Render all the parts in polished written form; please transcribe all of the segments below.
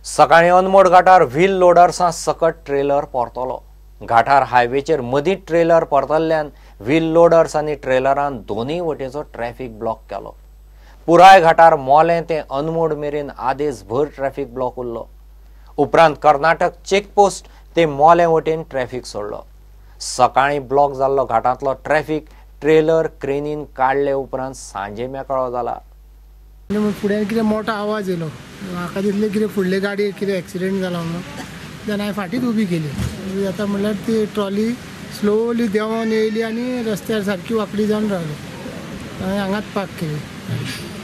सकाळी अनमोड घाटार व्हील लोडर्सां सकट ट्रेलर परतलो। घाटार हायवेचेर मदींच ट्रेलर परतल्ल्यान व्हील लोडर्स आनी ट्रेलरान दोनूय वटेचो ट्रॅफिक ब्लॉक केलो। पुराय घाटार मोलें ते अनमोड मेरेन आदेसभर ट्रॅफिक ब्लॉक उरलो। उपरांत कर्नाटक चेकपोस्ट ते मोलें वटेन ट्रॅफिक सोडलो। सकाळी ब्लॉक जाल्लो घाटांतलो ट्रॅफिक ट्रेलर क्रेनीन काडले उपरांत सांजे मेकळो जाला। फुडें कितें मोठो आवाज येयलो, म्हाका दिसलें कितें फुडले गाडयेक कितें एक्सिडेंट जाला म्हणून। देन हांवें फाटींच उबी केली। आतां म्हणल्यार ती ट्रॉली स्लोली देंवोन येयली आनी रस्त्यार सारकी वांकडी जावन रावली। हांवें हांगाच पार्क केली।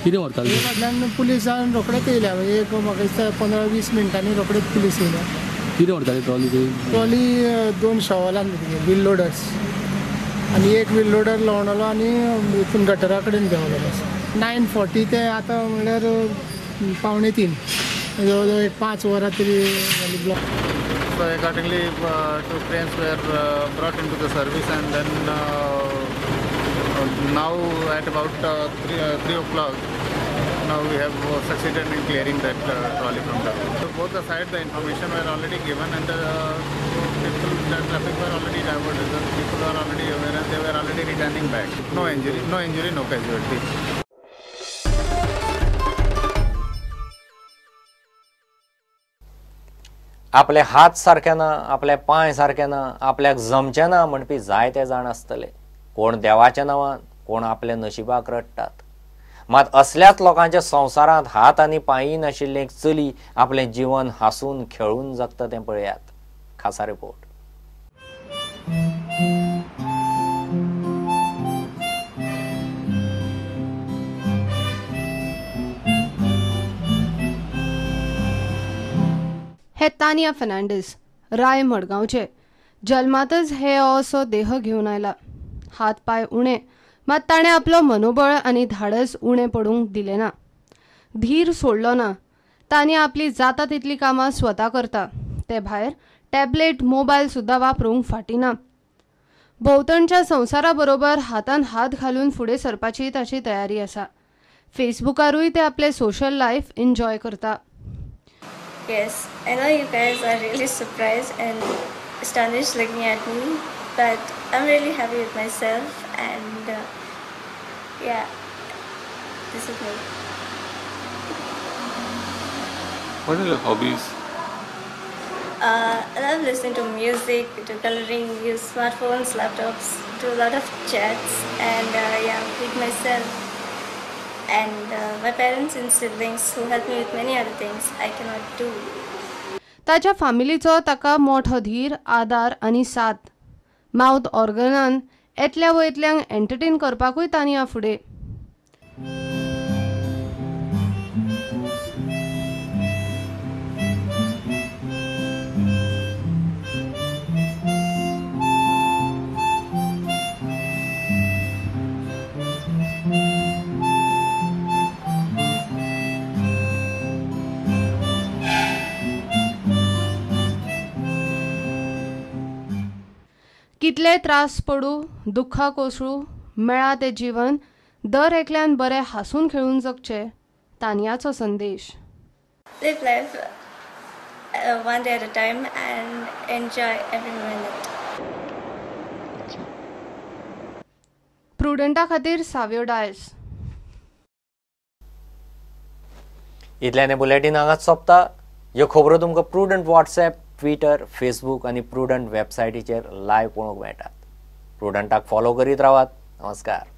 कितें व्हरताले? फाटल्यान पुलिसान रोखडेच येयल्या। एक म्हाका दिसता 15-20 मिनटांनी रोखडेच पुलीस येयल्या। कितें व्हरताले ट्रॉली? ट्रॉली 2 शॉवलान व्हील लोडर्स आनी एक व्हील लोडर लवणलो आनी हितून गटरा कडेन देंवलो। 9:40 ते आतां म्हणल्यार 2:45 जवळ जवळ 5 वरां तरी block. So accordingly, 2 cranes were brought into the service, and then now at about 3 o'clock, now we have succeeded in clearing that trolley from the road. So both the sides, the information were already given, and the traffic were already diverted. The people are already aware, and they were already returning back. No injury, no casualty. आपले हात सारके ना, आपले पांय सारके ना, आपल्याक जमचे ना म्हणपी जायते जाण आसतले। कोण देवाच्या नांवान, कोण आपल्या नशिबाक रडटात। मात असल्याच लोकांच्या संवसारांत हात आनी पांय नाशिल्ले एक चली आपले जीवन हांसून खेळून जगता तें पळयात। खासा रिपोर्ट। हे तानिया फर्नांडीस, राय मडगांवचे। जल्मातच हे असो देह घेवन आयला। हात पाय उणे, मात ताणें आपलो मनोबळ आनी धाडस उणें पडूंक दिलें ना। धीर सोडलो ना। तानिया आपली जाता तितली कामां स्वता करता। ते भायर टॅबलेट, मोबायल सुद्दां वापरूंक फाटी ना। भोंवतणच्या संवसारा बरोबर हातान हात घालून फुडें सरपाची ताची तयारी आसा। फेसबुकारूय ते आपले सोशल लायफ एन्जॉय करता। Yes, I know you guys are really surprised and astonished looking at me, but I'm really happy with myself, and yeah, this is me. What are your hobbies? I love listening to music, to coloring, use smartphones, laptops, do a lot of chats, and yeah, feed myself. And my parents and siblings who help me with many other things I cannot do. ताच्या फॅमिलीचो ताका मोठो धीर, आदार आनी साथ। Mouth ऑर्गनान येतल्या वयतल्यांक entertain करपाकूय Tania फुडें। कितले त्रास पडू, दुख्खा कोसळू, मेळा ते जीवन, दर एकल्यान बरें हांसून खेळून जगचें, तानियाचो संदेश। Live life one day at a time and enjoy every minute. प्रुडंटा खातीर साव्यो डायस। इतल्याने बुलेटिन हांगाच सोंपता। ह्यो खबरो तुमकां प्रुडंट व्हॉट्सएप, ट्विटर, फेसबुक आनी प्रुडंट वेबसायटीचेर लायव्ह पळोवंक मेळटात। प्रुडंटाक फॉलो करीत रावात। नमस्कार।